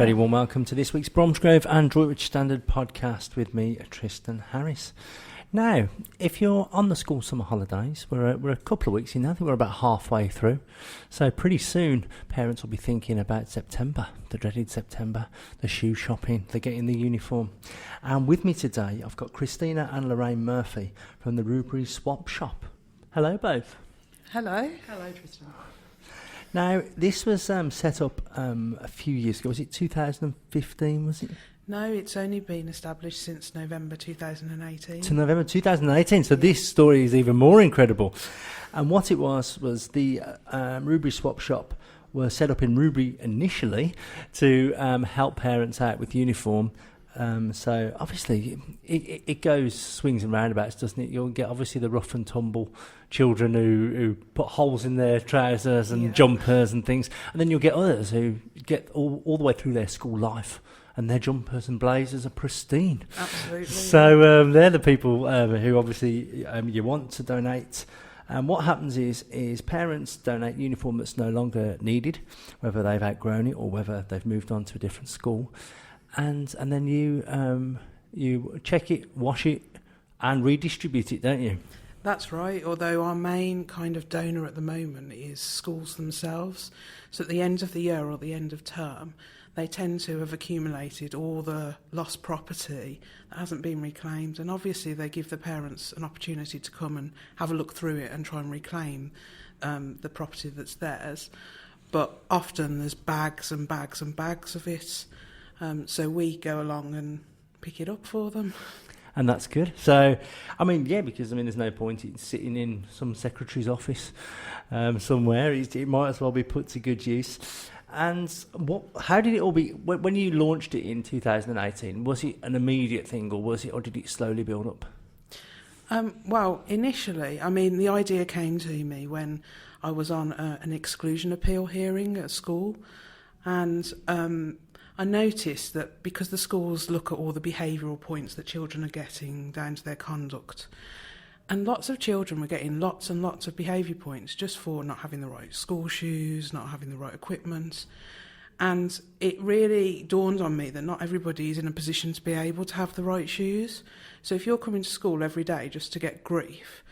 Very warm welcome to this week's Bromsgrove and Droitwich Standard podcast with me, Tristan Harris. Now, if you're on the school summer holidays, we're a couple of weeks in now. I think we're about halfway through. So pretty soon, parents will be thinking about September, the dreaded September, the shoe shopping, the getting the uniform. And with me today, I've got Kristina and Lorraine Murphy from the Rubery Swop Shop. Hello, both. Hello. Hello, Tristan. Now, this was set up a few years ago. Was it 2015, was it? No, it's only been established since November 2018. To November 2018, so this story is even more incredible. And what it was the Rubery Swop Shop was set up in Rubery initially to help parents out with uniform. So obviously it goes swings and roundabouts, doesn't it? You'll get obviously the rough and tumble children who put holes in their trousers and jumpers and things, and then you'll get others who get all the way through their school life and their jumpers and blazers are pristine. Absolutely. So they're the people who obviously you want to donate. And what happens is parents donate uniform that's no longer needed, whether they've outgrown it or whether they've moved on to a different school. And then you check it, wash it, and redistribute it, don't you? That's right, although our main kind of donor at the moment is schools themselves. So at the end of the year or the end of term, they tend to have accumulated all the lost property that hasn't been reclaimed. And obviously they give the parents an opportunity to come and have a look through it and try and reclaim the property that's theirs. But often there's bags and bags and bags of it. So we go along and pick it up for them. And that's good. So, because there's no point in sitting in some secretary's office somewhere. It might as well be put to good use. And how did it all be, when you launched it in 2018, was it an immediate thing or did it slowly build up? Well, initially, the idea came to me when I was on an exclusion appeal hearing at school. And I noticed that because the schools look at all the behavioural points that children are getting down to their conduct, and lots of children were getting lots and lots of behaviour points just for not having the right school shoes, not having the right equipment. And it really dawned on me that not everybody is in a position to be able to have the right shoes. So if you're coming to school every day just to get grief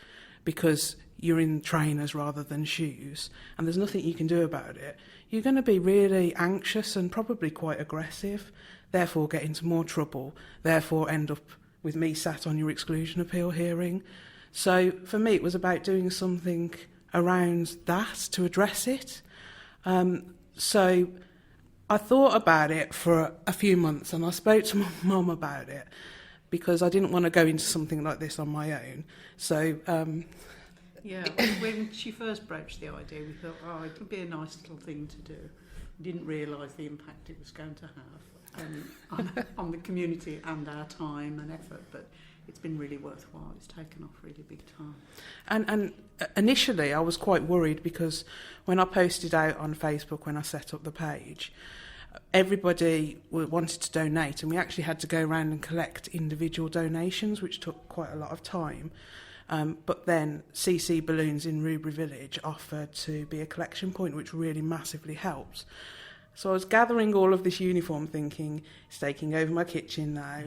because you're in trainers rather than shoes, and there's nothing you can do about it, you're going to be really anxious and probably quite aggressive, therefore get into more trouble, therefore end up with me sat on your exclusion appeal hearing. So for me, it was about doing something around that to address it. So I thought about it for a few months, and I spoke to my mum about it because I didn't want to go into something like this on my own. So when she first broached the idea, we thought, it would be a nice little thing to do. We didn't realise the impact it was going to have on the community and our time and effort, but it's been really worthwhile. It's taken off really big time. And initially I was quite worried because when I posted out on Facebook, when I set up the page, everybody wanted to donate, and we actually had to go around and collect individual donations, which took quite a lot of time. But then CC Balloons in Rubery Village offered to be a collection point, which really massively helped. So I was gathering all of this uniform thinking, it's taking over my kitchen now.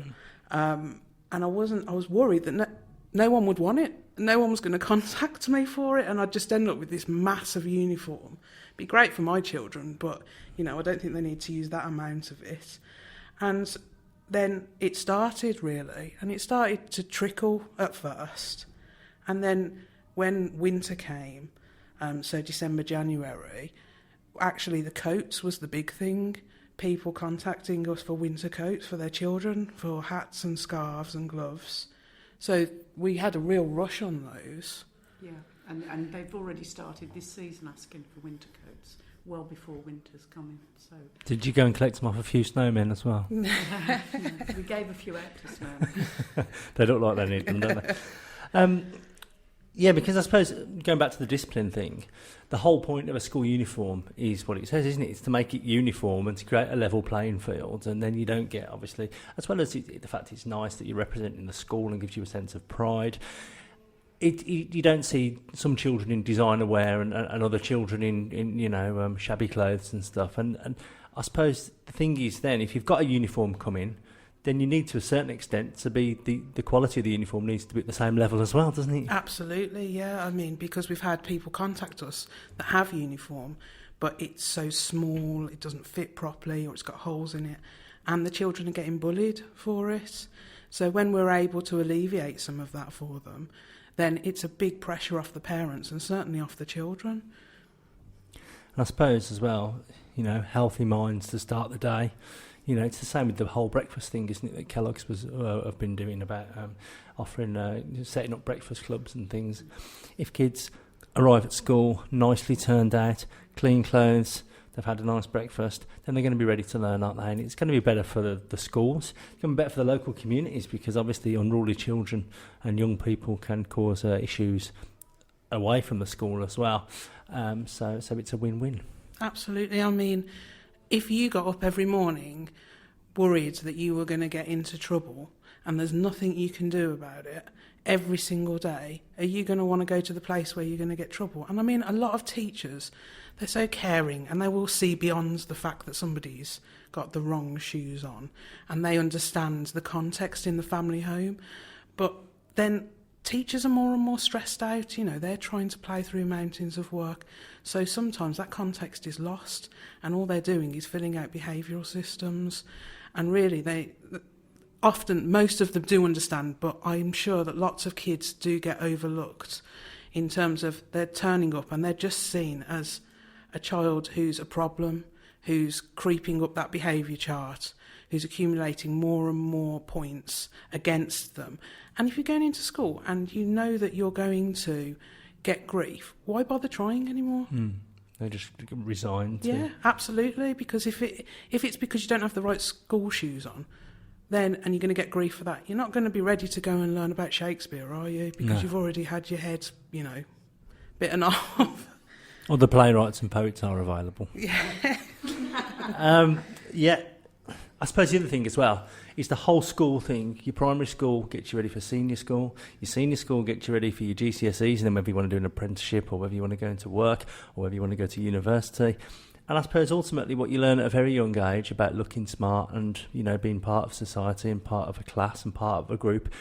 And I was worried that no one would want it. No one was going to contact me for it. And I'd just end up with this massive uniform. It'd be great for my children, but, I don't think they need to use that amount of it. And then it started, really. And it started to trickle at first. And then when winter came, so December, January, actually the coats was the big thing. People contacting us for winter coats for their children, for hats and scarves and gloves. So we had a real rush on those. Yeah, and they've already started this season asking for winter coats well before winter's coming. So Did you go and collect them off a few snowmen as well? we gave a few out to snowmen. They look like they need them, don't they? Because I suppose, going back to the discipline thing, the whole point of a school uniform is what it says, isn't it? It's to make it uniform and to create a level playing field, and then you don't get, obviously, as well as the fact it's nice that you're representing the school and gives you a sense of pride, you don't see some children in designer wear and other children in shabby clothes and stuff. And I suppose the thing is then, if you've got a uniform come in, then you need to a certain extent to be the quality of the uniform needs to be at the same level as well, doesn't it? Absolutely, yeah. I mean, because we've had people contact us that have uniform, but it's so small, it doesn't fit properly, or it's got holes in it, and the children are getting bullied for it. So when we're able to alleviate some of that for them, then it's a big pressure off the parents and certainly off the children. And I suppose as well, healthy minds to start the day. It's the same with the whole breakfast thing, isn't it, that Kellogg's have been doing about offering, setting up breakfast clubs and things. If kids arrive at school nicely turned out, clean clothes, they've had a nice breakfast, then they're going to be ready to learn, aren't they? And it's going to be better for the schools. It's going to be better for the local communities, because obviously unruly children and young people can cause issues away from the school as well. So it's a win-win. Absolutely. I mean, if you got up every morning worried that you were going to get into trouble and there's nothing you can do about it every single day, are you going to want to go to the place where you're going to get trouble? And I mean, a lot of teachers, they're so caring and they will see beyond the fact that somebody's got the wrong shoes on, and they understand the context in the family home. But then teachers are more and more stressed out, they're trying to plough through mountains of work. So sometimes that context is lost and all they're doing is filling out behavioural systems. And really, often, most of them do understand, but I'm sure that lots of kids do get overlooked in terms of they're turning up and they're just seen as a child who's a problem, who's creeping up that behaviour chart, who's accumulating more and more points against them. And if you're going into school and you know that you're going to get grief, why bother trying anymore? They just resign. Yeah, absolutely. Because if it's because you don't have the right school shoes on, then and you're going to get grief for that, you're not going to be ready to go and learn about Shakespeare, are you? Because you've already had your head, bitten off. Or the playwrights and poets are available. Yeah. Yeah. I suppose the other thing as well is the whole school thing. Your primary school gets you ready for senior school. Your senior school gets you ready for your GCSEs, and then whether you want to do an apprenticeship or whether you want to go into work or whether you want to go to university. And I suppose ultimately what you learn at a very young age about looking smart and, being part of society and part of a class and part of a group,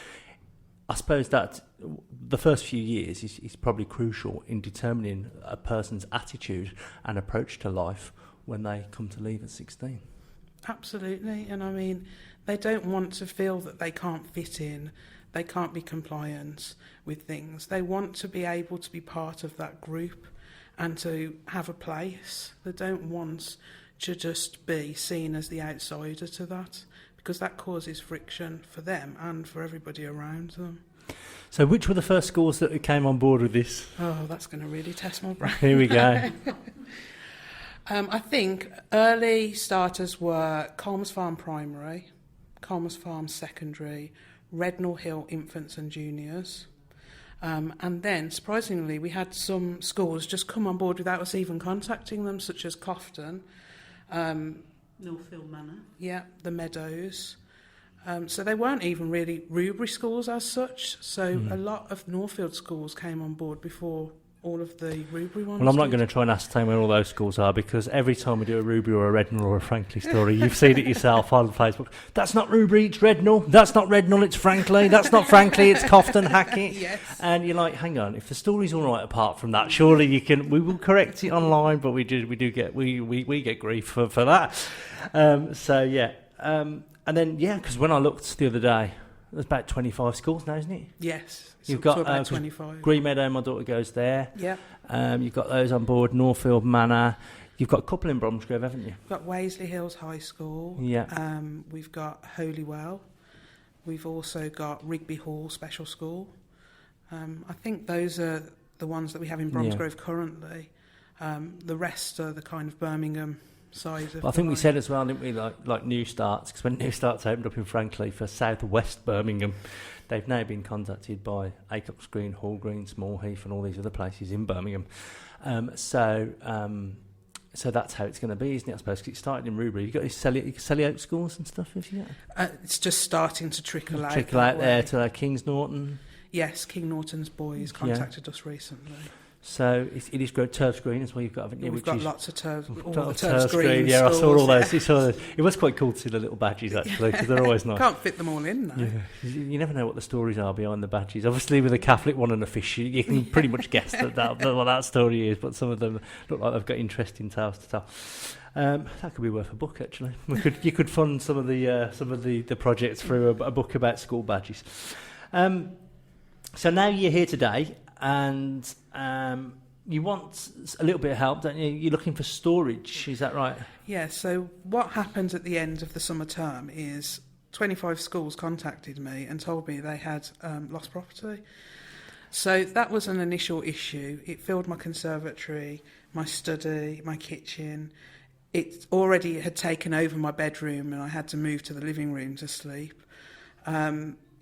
I suppose that the first few years is probably crucial in determining a person's attitude and approach to life when they come to leave at 16. Absolutely. And I mean, they don't want to feel that they can't fit in, they can't be compliant with things. They want to be able to be part of that group and to have a place. They don't want to just be seen as the outsider to that, because that causes friction for them and for everybody around them. So which were the first schools that came on board with this? Oh, that's going to really test my brain. Here we go. I think early starters were Colmers Farm Primary, Colmers Farm Secondary, Rednall Hill Infants and Juniors. And then, surprisingly, we had some schools just come on board without us even contacting them, such as Cofton. Northfield Manor. Yeah, the Meadows. So they weren't even really Rubery schools as such. So a lot of Northfield schools came on board before all of the Rubery ones. Well, I'm not going to try and ascertain where all those schools are, because every time we do a Rubery or a Rednall or a Frankley story, you've seen it yourself on Facebook. That's not Rubery, it's Rednall. That's not Rednall, it's Frankley. That's not Frankley, it's Cofton, Hackett. Yes. And you're like, hang on, if the story's all right apart from that, surely we will correct it online, but we get grief for that. So yeah. And then because when I looked the other day, there's about 25 schools now, isn't it? Yes. You've got about 25. Green Meadow, my daughter goes there. Yeah. You've got those on board, Northfield Manor. You've got a couple in Bromsgrove, haven't you? We've got Waisley Hills High School. Yeah. We've got Holywell. We've also got Rigby Hall Special School. I think those are the ones that we have in Bromsgrove currently. The rest are the kind of Birmingham side of But I think we said as well, didn't we, like New Starts, because when New Starts opened up in Frankley for South West Birmingham, they've now been contacted by Acox Green, Hall Green, Small Heath and all these other places in Birmingham. So that's how it's going to be, isn't it, I suppose, because it started in Rubery. You've got these Selly Oak schools and stuff, have you got? It's just starting to trickle out. Trickle out there to Kings Norton. Yes, King Norton's boys contacted us recently. So it is turf green as well. You've got, haven't you? We've got lots of turf. All Got the a turf green. Yeah, I saw all schools, those. It was quite cool to see the little badges actually, because they're always nice. Can't fit them all in though. Yeah. You never know what the stories are behind the badges. Obviously, with a Catholic one and a fish, you can pretty much guess what that story is. But some of them look like they've got interesting tales to tell. That could be worth a book actually. You could fund some of the projects through a book about school badges. So now you're here today, and you want a little bit of help, don't you? You're looking for storage, is that right? Yeah, so what happened at the end of the summer term is 25 schools contacted me and told me they had lost property. So that was an initial issue. It filled my conservatory, my study, my kitchen. It already had taken over my bedroom and I had to move to the living room to sleep.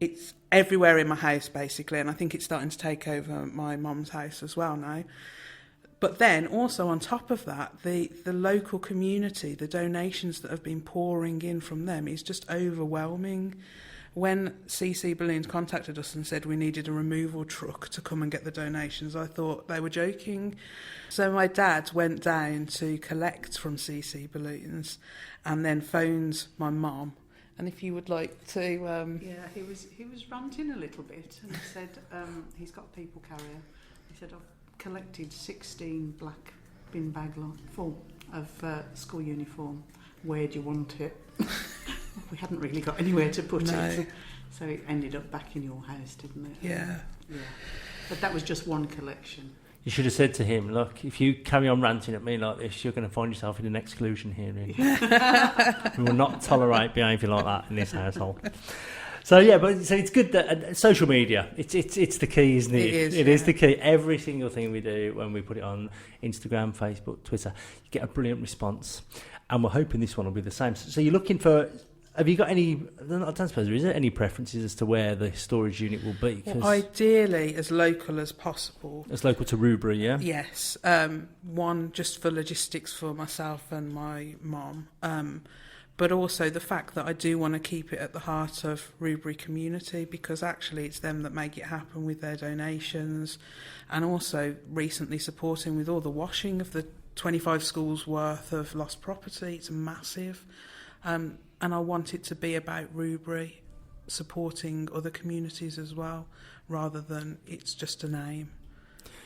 It's everywhere in my house, basically, and I think it's starting to take over my mum's house as well now. But then, also on top of that, the local community, the donations that have been pouring in from them is just overwhelming. When CC Balloons contacted us and said we needed a removal truck to come and get the donations, I thought they were joking. So my dad went down to collect from CC Balloons and then phoned my mum. And if you would like to... Yeah, he was ranting a little bit and he said he's got a people carrier. He said, I've collected 16 black bin bag full of school uniform. Where do you want it? We hadn't really got anywhere to put it. So it ended up back in your house, didn't it? Yeah. But that was just one collection. You should have said to him, look, if you carry on ranting at me like this, you're going to find yourself in an exclusion hearing. We will not tolerate behaviour like that in this household. So it's good that social media, it's the key, isn't it? It is the key. Every single thing we do, when we put it on Instagram, Facebook, Twitter, you get a brilliant response. And we're hoping this one will be the same. So you're looking for... Have you got any... I don't suppose there is any preferences as to where the storage unit will be? Well, ideally, as local as possible. As local to Rubery, yeah? Yes. One, just for logistics for myself and my mum. But also the fact that I do want to keep it at the heart of Rubery community, because actually it's them that make it happen with their donations, and also recently supporting with all the washing of the 25 schools worth of lost property. It's massive. And I want it to be about Rubery supporting other communities as well, rather than it's just a name.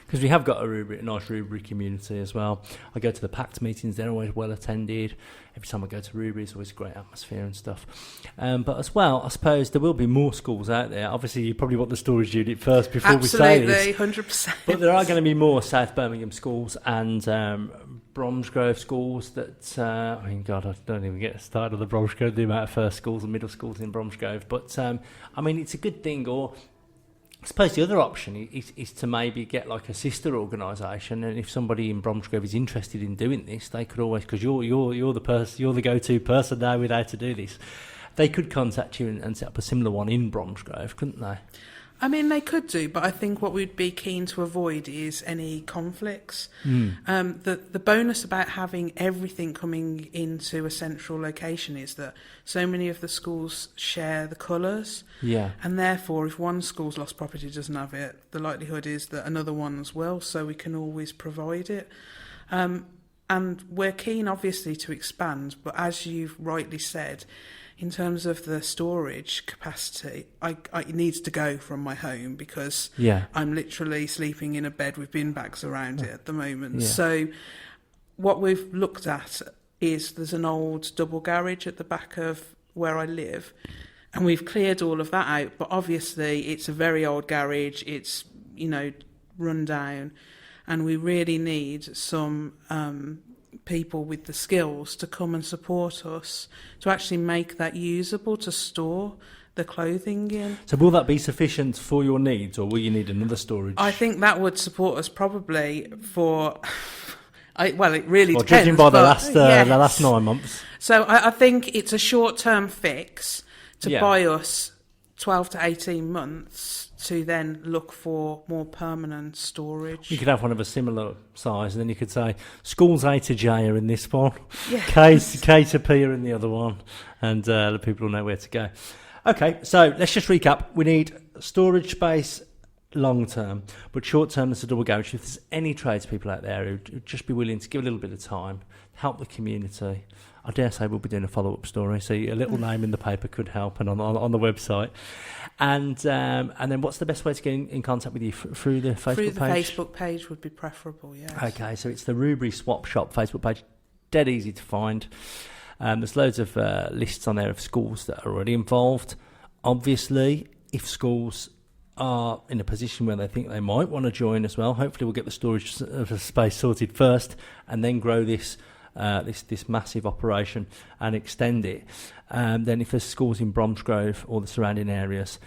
Because we have got a nice Rubery community as well. I go to the PACT meetings, they're always well attended. Every time I go to Rubery, it's always a great atmosphere and stuff. But as well, I suppose there will be more schools out there. Obviously, you probably want the storage unit first before we say this. Absolutely, 100%. But there are going to be more South Birmingham schools and Bromsgrove schools that, I mean, God, I don't even get started on the Bromsgrove, the amount of first schools and middle schools in Bromsgrove. But, I mean, it's a good thing. Or I suppose the other option is to maybe get like a sister organisation, and if somebody in Bromsgrove is interested in doing this, they could always, because you're the go-to person now with how to do this, they could contact you and set up a similar one in Bromsgrove, couldn't they? I mean, they could do, but I think what we'd be keen to avoid is any conflicts. The bonus about having everything coming into a central location is that so many of the schools share the colours. Yeah. And therefore, if one school's lost property doesn't have it, the likelihood is that another one's will, so we can always provide it. And we're keen, obviously, to expand, but as you've rightly said, in terms of the storage capacity, it needs to go from my home, because I'm literally sleeping in a bed with bin bags around it at the moment. Yeah. So what we've looked at is there's an old double garage at the back of where I live, and we've cleared all of that out. But obviously it's a very old garage. It's, run down, and we really need some people with the skills to come and support us to actually make that usable to store the clothing in. So will that be sufficient for your needs, or will you need another storage? I think that would support us probably for... it really depends. Judging by the last 9 months. So I think it's a short-term fix to buy us 12 to 18 months to then look for more permanent storage. You could have one of a similar size, and then you could say schools A to J are in this one, yeah. K to P are in the other one, and the people will know where to go. Okay, so let's just recap. We need storage space, long term, but short term there's a double garage. If there's any tradespeople out there who'd just be willing to give a little bit of time, help the community, I dare say we'll be doing a follow-up story, so a little name in the paper could help, and on the website. And then what's the best way to get in contact with you? Through the Facebook page? Through the Facebook page would be preferable, yes. Okay, so it's the Rubery Swop Shop Facebook page. Dead easy to find. There's loads of lists on there of schools that are already involved. Obviously, if schools are in a position where they think they might want to join as well, hopefully we'll get the storage space sorted first and then grow this massive operation and extend it. Then if there's schools in Bromsgrove or the surrounding areas,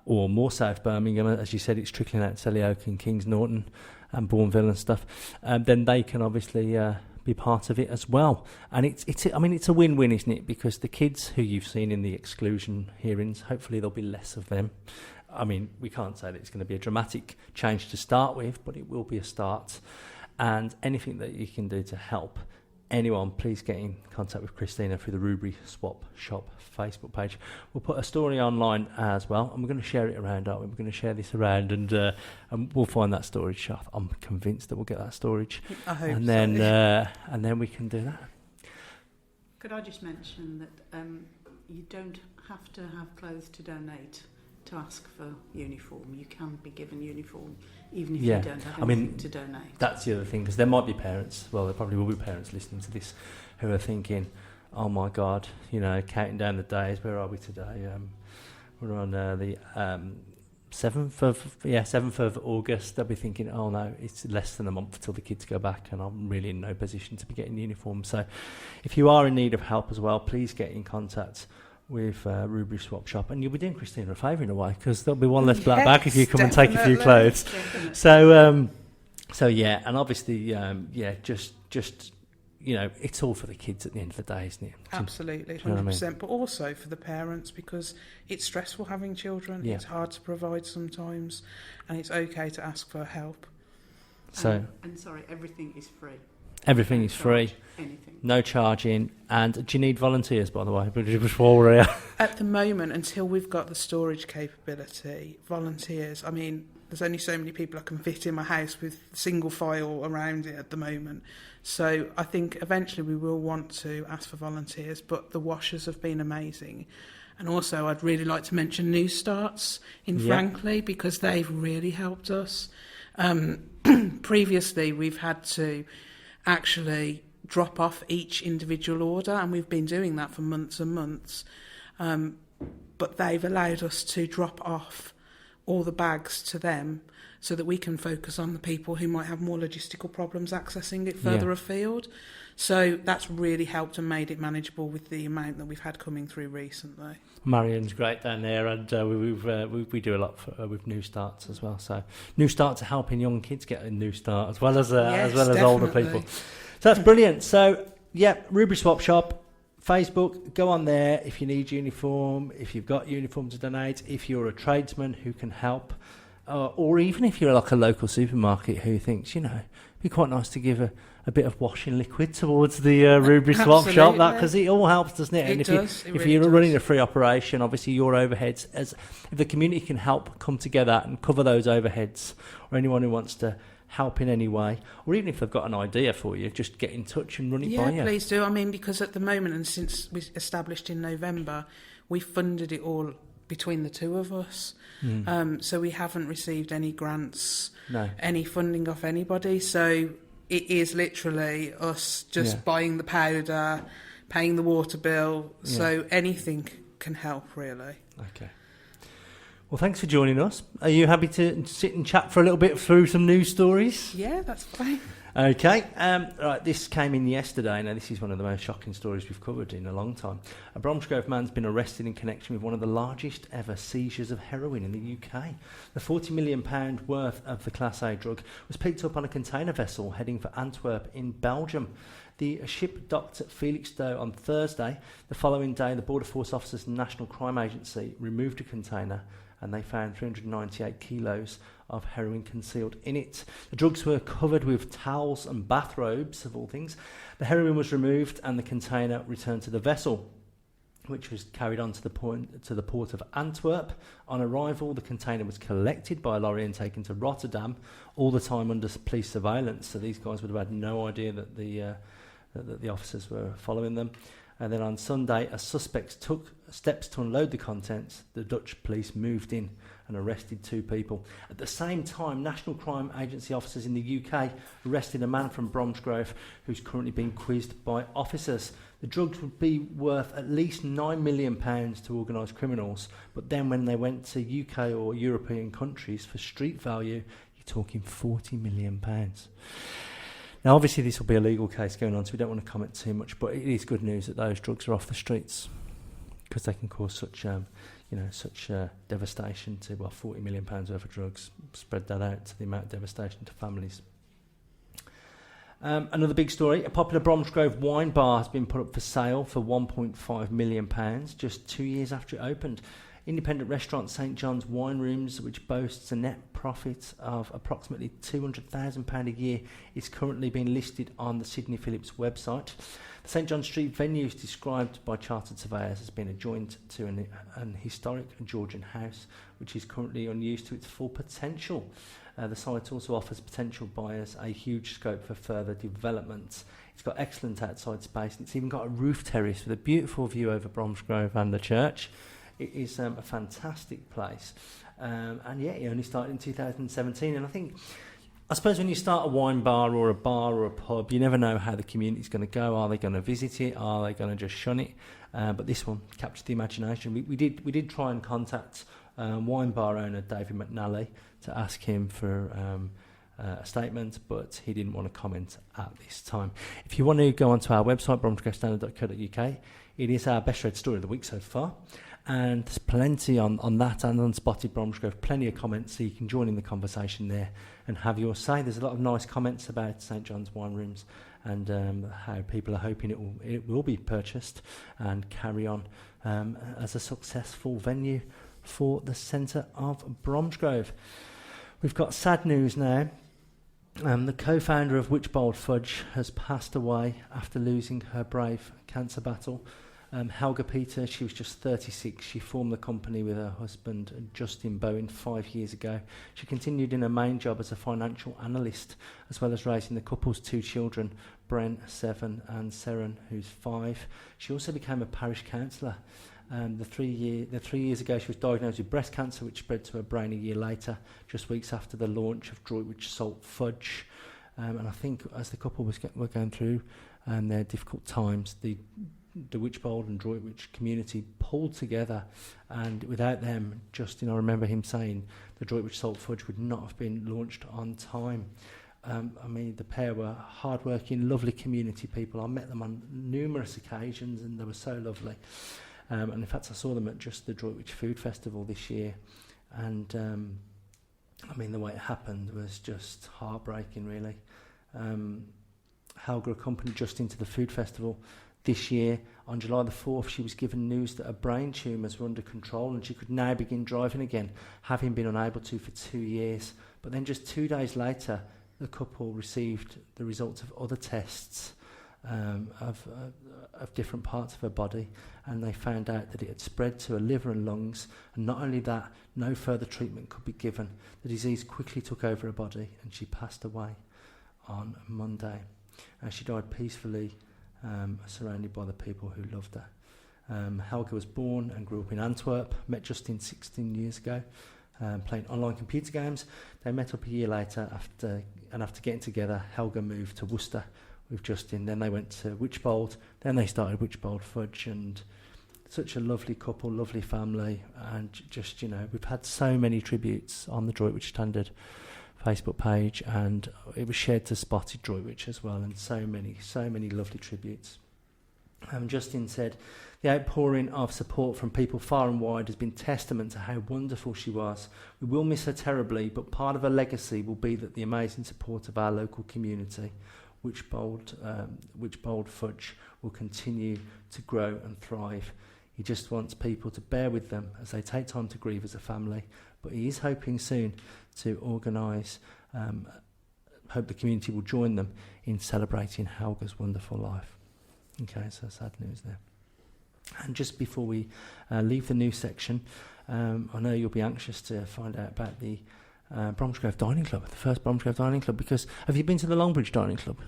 or more South Birmingham, as you said, it's trickling out to Selly Oak and Kings Norton and Bourneville and stuff, then they can obviously be part of it as well. And it's a win-win, isn't it? Because the kids who you've seen in the exclusion hearings, hopefully there'll be less of them. I mean, we can't say that it's going to be a dramatic change to start with, but it will be a start. And anything that you can do to help anyone, please get in contact with Kristina through the Rubery Swop Shop Facebook page. We'll put a story online as well, and we're going to share it around, aren't we? We're going to share this around, and we'll find that storage shop. I'm convinced that we'll get that storage. I hope and so. And then we can do that. Could I just mention that you don't have to have clothes to donate to ask for uniform. You can be given uniform even if you don't have anything to donate. That's the other thing, because there might be parents, well, there probably will be parents listening to this who are thinking, oh my God, counting down the days, where are we today? We're on the 7th of August. They'll be thinking, oh no, it's less than a month till the kids go back and I'm really in no position to be getting uniforms. So if you are in need of help as well, please get in contact with Rubery Swop Shop, and you'll be doing Kristina a favour in a way, because there'll be one less black bag if you come and take a few clothes. Definitely. So yeah, and obviously just it's all for the kids at the end of the day, isn't it? Absolutely, 100%. You know what I mean? But also for the parents, because it's stressful having children. Yeah. It's hard to provide sometimes, and it's okay to ask for help. So and sorry, everything is free. Everything No is free. charge, anything. No charging. And do you need volunteers, by the way? Before we're here. At the moment, until we've got the storage capability, volunteers, I mean, there's only so many people I can fit in my house with single file around it at the moment. So I think eventually we will want to ask for volunteers, but the washers have been amazing. And also I'd really like to mention New Starts in Frankley, because they've really helped us. Previously, we've had to actually drop off each individual order, and we've been doing that for months and months. But they've allowed us to drop off all the bags to them so that we can focus on the people who might have more logistical problems accessing it further afield. So that's really helped and made it manageable with the amount that we've had coming through recently. Marion's great down there, and we do a lot with New Starts as well. So New Starts are helping young kids get a new start as well as older people. So that's brilliant. So yeah, Rubery Swop Shop, Facebook, go on there if you need uniform, if you've got uniform to donate, if you're a tradesman who can help, or even if you're like a local supermarket who thinks, it'd be quite nice to give a bit of washing liquid towards the Rubery Swop Shop, because it all helps, doesn't it? And if you're running a free operation, obviously your overheads, if the community can help come together and cover those overheads, or anyone who wants to help in any way, or even if they've got an idea for you, just get in touch and run it by you. Yeah, please do. I mean, because at the moment, and since we established in November, we funded it all between the two of us. So we haven't received any grants, any funding off anybody. So it is literally us just buying the powder, paying the water bill. So anything can help, really. Okay. Well, thanks for joining us. Are you happy to sit and chat for a little bit through some news stories? Yeah, that's fine. Okay. Right, this came in yesterday. Now, this is one of the most shocking stories we've covered in a long time. A Bromsgrove man's been arrested in connection with one of the largest ever seizures of heroin in the UK. The £40 million worth of the Class A drug was picked up on a container vessel heading for Antwerp in Belgium. The ship docked at Felixstowe on Thursday. The following day, the Border Force officers and National Crime Agency removed a container, and they found 398 kilos of heroin concealed in it. The drugs were covered with towels and bathrobes, of all things. The heroin was removed and the container returned to the vessel. which was carried on to the port of Antwerp. On arrival, the container was collected by a lorry and taken to Rotterdam, all the time under police surveillance. So these guys would have had no idea that the officers were following them. And then on Sunday, as suspects took steps to unload the contents, the Dutch police moved in and arrested 2 people. At the same time, National Crime Agency officers in the UK arrested a man from Bromsgrove who's currently being quizzed by officers. The drugs would be worth at least £9 million to organised criminals, but then when they went to UK or European countries for street value, you're talking £40 million. Now, obviously, this will be a legal case going on, so we don't want to comment too much, but it is good news that those drugs are off the streets, because they can cause such devastation to, £40 million worth of drugs. Spread that out to the amount of devastation to families. Another big story, a popular Bromsgrove wine bar has been put up for sale for £1.5 million, just 2 years after it opened. Independent restaurant St John's Wine Rooms, which boasts a net profit of approximately £200,000 a year, is currently being listed on the Sydney Phillips website. The St John Street venue is described by chartered surveyors as being adjoined to an historic Georgian house, which is currently unused to its full potential. The site also offers potential buyers a huge scope for further development. It's got excellent outside space, and it's even got a roof terrace with a beautiful view over Bromsgrove and the church. It is a fantastic place. It only started in 2017. And I suppose when you start a wine bar or a pub, you never know how the community's going to go. Are they going to visit it? Are they going to just shun it? But this one captured the imagination. We did try and contact wine bar owner David McNally to ask him for a statement, but he didn't want to comment at this time. If you want to go onto our website, bromsgravestandard.co.uk, it is our best read story of the week so far. And there's plenty on that and on Spotted Bromsgrove, plenty of comments, so you can join in the conversation there and have your say. There's a lot of nice comments about St John's Wine Rooms and how people are hoping it will be purchased and carry on as a successful venue for the centre of Bromsgrove. We've got sad news now. The co-founder of Witchbold Fudge has passed away after losing her brave cancer battle. Helga Peter, she was just 36. She formed the company with her husband, Justin Bowen, 5 years ago. She continued in her main job as a financial analyst, as well as raising the couple's 2 children, Bren, 7, and Seren, who's 5. She also became a parish councillor. 3 years ago, she was diagnosed with breast cancer, which spread to her brain a year later, just weeks after the launch of Droitwich Salt Fudge. And I think as the couple were going through their difficult times, the Witchbold and Droitwich community pulled together, and without them, Justin, I remember him saying the Droitwich Salt Fudge would not have been launched on time. The pair were hard-working, lovely community people. I met them on numerous occasions, and they were so lovely. And in fact, I saw them at just the Droitwich Food Festival this year, and the way it happened was just heartbreaking, really. Helga accompanied Justin to the food festival this year. On July the 4th, she was given news that her brain tumours were under control and she could now begin driving again, having been unable to for 2 years. But then just 2 days later, the couple received the results of other tests of different parts of her body, and they found out that it had spread to her liver and lungs, and not only that, no further treatment could be given. The disease quickly took over her body, and she passed away on Monday. She died peacefully, surrounded by the people who loved her. Helga was born and grew up in Antwerp, met Justin 16 years ago, playing online computer games. They met up a year later after getting together, Helga moved to Worcester with Justin. Then they went to Witchbold, then they started Witchbold Fudge, and such a lovely couple, lovely family, and just, we've had so many tributes on the Droitwich Standard Facebook page, and it was shared to Spotted Droitwich as well, and so many lovely tributes. Justin said, the outpouring of support from people far and wide has been testament to how wonderful she was. We will miss her terribly, but part of her legacy will be that the amazing support of our local community, Witchbold Fudge, will continue to grow and thrive. He just wants people to bear with them as they take time to grieve as a family, but he is hoping soon to organise, hope the community will join them in celebrating Helga's wonderful life. Okay, so sad news there. And just before we leave the news section, I know you'll be anxious to find out about the Bromsgrove Dining Club, the first Bromsgrove Dining Club, because have you been to the Longbridge Dining Club?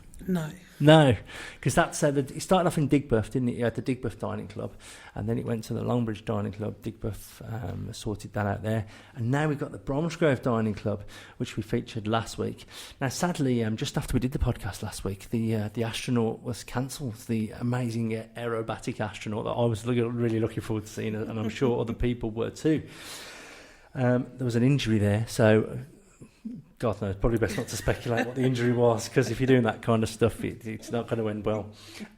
No, because that's it started off in Digbeth, didn't it? You had the Digbeth Dining Club, and then it went to the Longbridge Dining Club. Digbeth sorted that out there, and now we've got the Bromsgrove Dining Club, which we featured last week. Now, sadly, just after we did the podcast last week, the astronaut was cancelled. The amazing aerobatic astronaut that I was really looking forward to seeing, and I'm sure other people were too. There was an injury there, so God knows, probably best not to speculate what the injury was, because if you're doing that kind of stuff, it's not going to end well.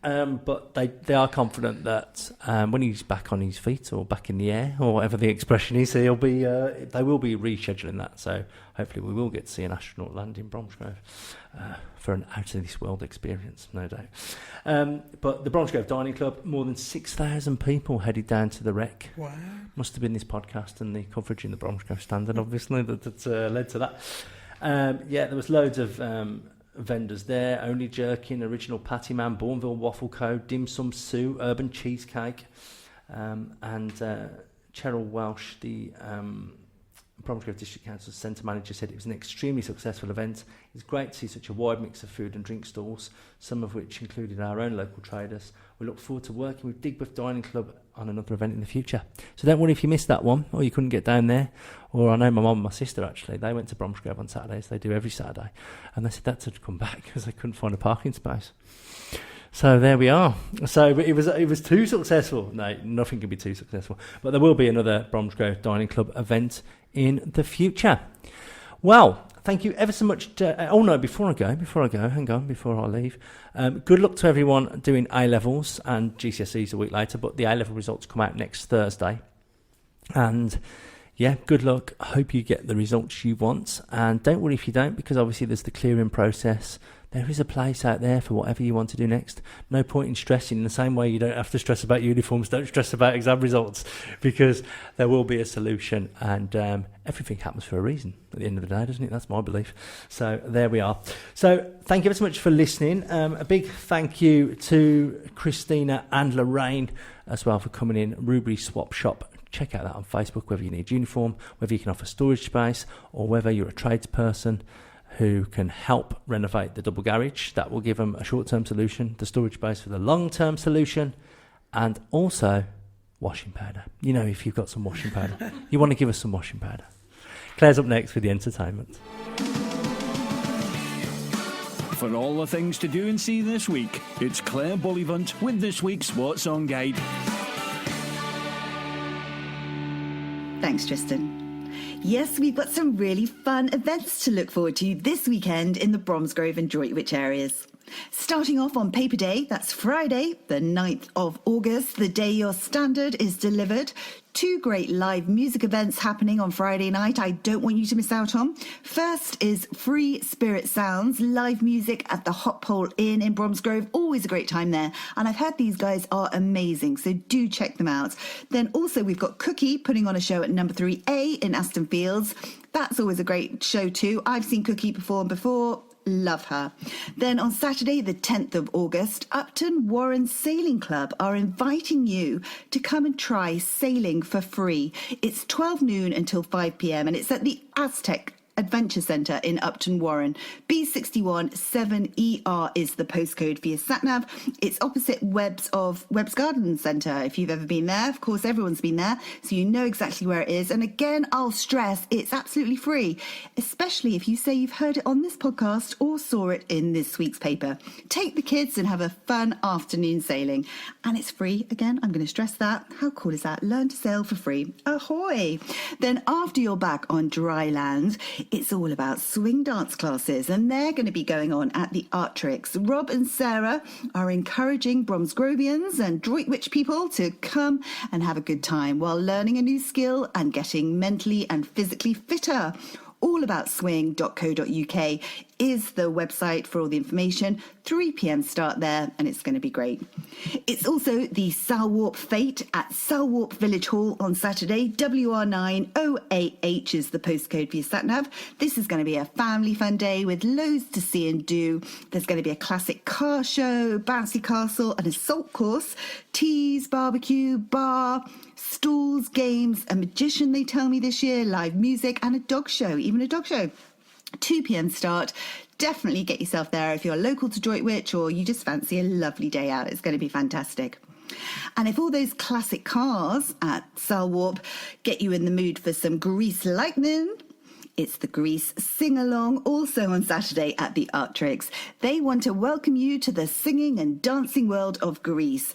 But they are confident that when he's back on his feet or back in the air, or whatever the expression is, they will be rescheduling that. So hopefully we will get to see an astronaut land in Bromsgrove for an out-of-this-world experience, no doubt. But the Bromsgrove Dining Club, more than 6,000 people headed down to the wreck. Wow. Must have been this podcast and the coverage in the Bromsgrove Standard, obviously, that led to that. There was loads of vendors there. Only Jerkin, Original Patty Man, Bourneville Waffle Co., Dim Sum Sue, Urban Cheesecake, and Cheryl Welsh, the Bromsgrove District Council Centre Manager, said it was an extremely successful event. It's great to see such a wide mix of food and drink stalls, some of which included our own local traders. We look forward to working with Digbeth Dining Club on another event in the future. So don't worry if you missed that one, or you couldn't get down there. Or I know my mum and my sister, actually, they went to Bromsgrove on Saturdays. They do every Saturday. And they said that's to come back because they couldn't find a parking space. So there we are. So it was too successful. No, nothing can be too successful. But there will be another Bromsgrove Dining Club event in the future. Well, thank you ever so much. Before I leave, good luck to everyone doing A-levels and GCSEs a week later, but the A-level results come out next Thursday. And yeah, good luck. I hope you get the results you want. And don't worry if you don't, because obviously there's the clearing process. There is a place out there for whatever you want to do next. No point in stressing. In the same way you don't have to stress about uniforms, don't stress about exam results, because there will be a solution, and everything happens for a reason at the end of the day, doesn't it? That's my belief. So there we are. So thank you ever so much for listening. A big thank you to Kristina and Lorraine as well for coming in. Rubery Swop Shop. Check out that on Facebook, whether you need uniform, whether you can offer storage space, or whether you're a tradesperson who can help renovate the double garage. That will give them a short-term solution, the storage space for the long-term solution, and also washing powder. You know, if you've got some washing powder, you want to give us some washing powder. Claire's up next with the entertainment. For all the things to do and see this week, it's Claire Bullivant with this week's What's On Guide. Thanks, Tristan. Yes, we've got some really fun events to look forward to this weekend in the Bromsgrove and Droitwich areas. Starting off on Paper Day, that's Friday, the 9th of August, the day your standard is delivered. 2 great live music events happening on Friday night I don't want you to miss out on. First is Free Spirit Sounds, live music at the Hot Pole Inn in Bromsgrove. Always a great time there. And I've heard these guys are amazing, so do check them out. Then also we've got Cookie putting on a show at number 3A in Aston Fields. That's always a great show too. I've seen Cookie perform before. Love her. Then on Saturday, the 10th of August, Upton Warren Sailing Club are inviting you to come and try sailing for free. It's 12 noon until 5 p.m. and it's at the Aztec Adventure Centre in Upton Warren. B61 7ER is the postcode for your sat-nav. It's opposite Webb's Garden Centre. If you've ever been there, of course everyone's been there, so you know exactly where it is. And again, I'll stress, it's absolutely free, especially if you say you've heard it on this podcast or saw it in this week's paper. Take the kids and have a fun afternoon sailing. And it's free. Again, I'm going to stress that. How cool is that? Learn to sail for free. Ahoy! Then after you're back on dry land, it's all about swing dance classes, and they're going to be going on at the Artrix. Rob and Sarah are encouraging Bromsgrovians and Droitwich people to come and have a good time while learning a new skill and getting mentally and physically fitter. Allaboutswing.co.uk is the website for all the information. 3 p.m. start there, and it's going to be great. It's also the Salwarp Fete at Salwarp Village Hall on Saturday. WR9OAH is the postcode for your sat-nav. This is going to be a family fun day with loads to see and do. There's going to be a classic car show, bouncy castle, an assault course, teas, barbecue, bar, stalls, games, a magician, they tell me this year, live music, and a dog show, even a dog show. 2 p.m. start. Definitely get yourself there if you're local to Droitwich or you just fancy a lovely day out. It's going to be fantastic. And if all those classic cars at Salwarp get you in the mood for some Grease lightning, it's the Grease sing-along also on Saturday at the Arc'teryx. They want to welcome you to the singing and dancing world of Grease.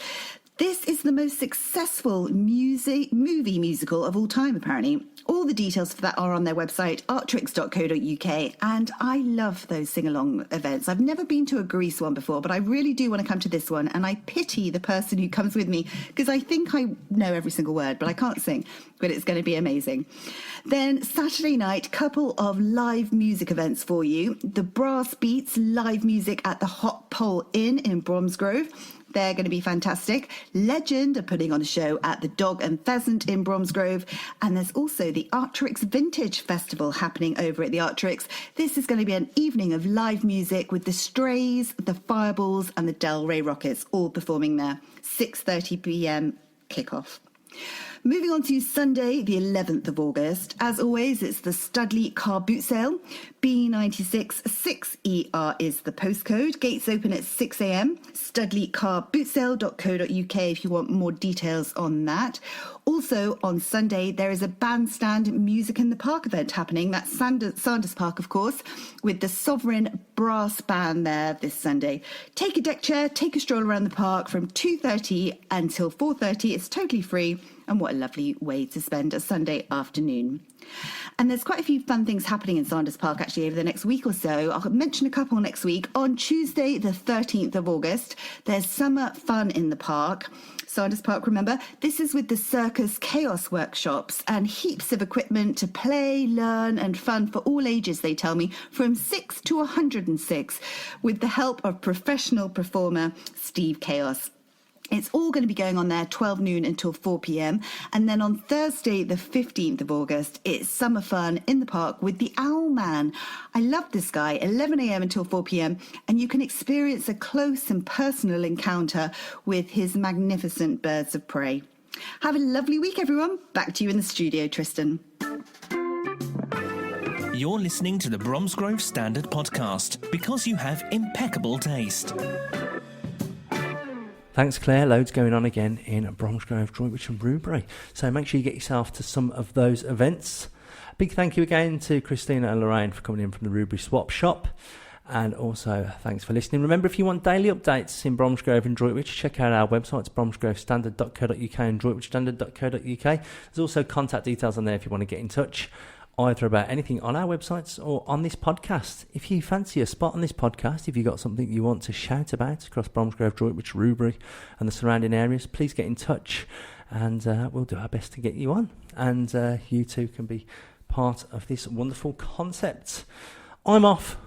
This is the most successful movie musical of all time, apparently. All the details for that are on their website, arc'teryx.co.uk, and I love those sing-along events. I've never been to a Grease one before, but I really do want to come to this one, and I pity the person who comes with me, because I think I know every single word, but I can't sing, but it's going to be amazing. Then Saturday night, couple of live music events for you. The Brass Beats live music at the Hot Pole Inn in Bromsgrove. They're going to be fantastic. Legend are putting on a show at the Dog and Pheasant in Bromsgrove. And there's also the Arc'teryx Vintage Festival happening over at the Arc'teryx. This is going to be an evening of live music with the Strays, the Fireballs and the Del Rey Rockets all performing there. 6:30 p.m. kickoff. Moving on to Sunday, the 11th of August. As always, it's the Studley Car Boot Sale. B96 6ER is the postcode. Gates open at 6 a.m. studleycarbootsale.co.uk if you want more details on that. Also, on Sunday, there is a bandstand music in the park event happening. That's Sanders Park, of course, with the Sovereign Brass Band there this Sunday. Take a deck chair, take a stroll around the park from 2:30 until 4:30. It's totally free. And what a lovely way to spend a Sunday afternoon. And there's quite a few fun things happening in Sanders Park actually over the next week or so. I'll mention a couple next week. On Tuesday, the 13th of August, there's summer fun in the park. Sanders Park, remember, this is with the Circus Chaos workshops and heaps of equipment to play, learn and fun for all ages, they tell me, from 6 to 106, with the help of professional performer Steve Chaos. It's all going to be going on there 12 noon until 4 p.m. And then on Thursday, the 15th of August, it's summer fun in the park with the Owl Man. I love this guy, 11 a.m. until 4 p.m. And you can experience a close and personal encounter with his magnificent birds of prey. Have a lovely week, everyone. Back to you in the studio, Tristan. You're listening to the Bromsgrove Standard Podcast because you have impeccable taste. Thanks, Claire. Loads going on again in Bromsgrove, Droitwich and Rubery. So make sure you get yourself to some of those events. Big thank you again to Kristina and Lorraine for coming in from the Rubery Swop Shop. And also, thanks for listening. Remember, if you want daily updates in Bromsgrove and Droitwich, check out our websites, bromsgrovestandard.co.uk and droitwichstandard.co.uk. There's also contact details on there if you want to get in touch, either about anything on our websites or on this podcast. If you fancy a spot on this podcast, if you've got something you want to shout about across Bromsgrove, Droitwich, Rubery and the surrounding areas, please get in touch and we'll do our best to get you on. And you too can be part of this wonderful concept. I'm off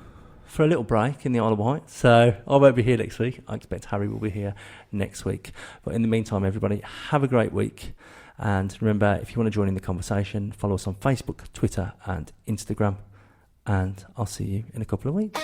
for a little break in the Isle of Wight, so I won't be here next week. I expect Harry will be here next week. But in the meantime, everybody, have a great week. And remember, if you want to join in the conversation, follow us on Facebook, Twitter and Instagram. And I'll see you in a couple of weeks.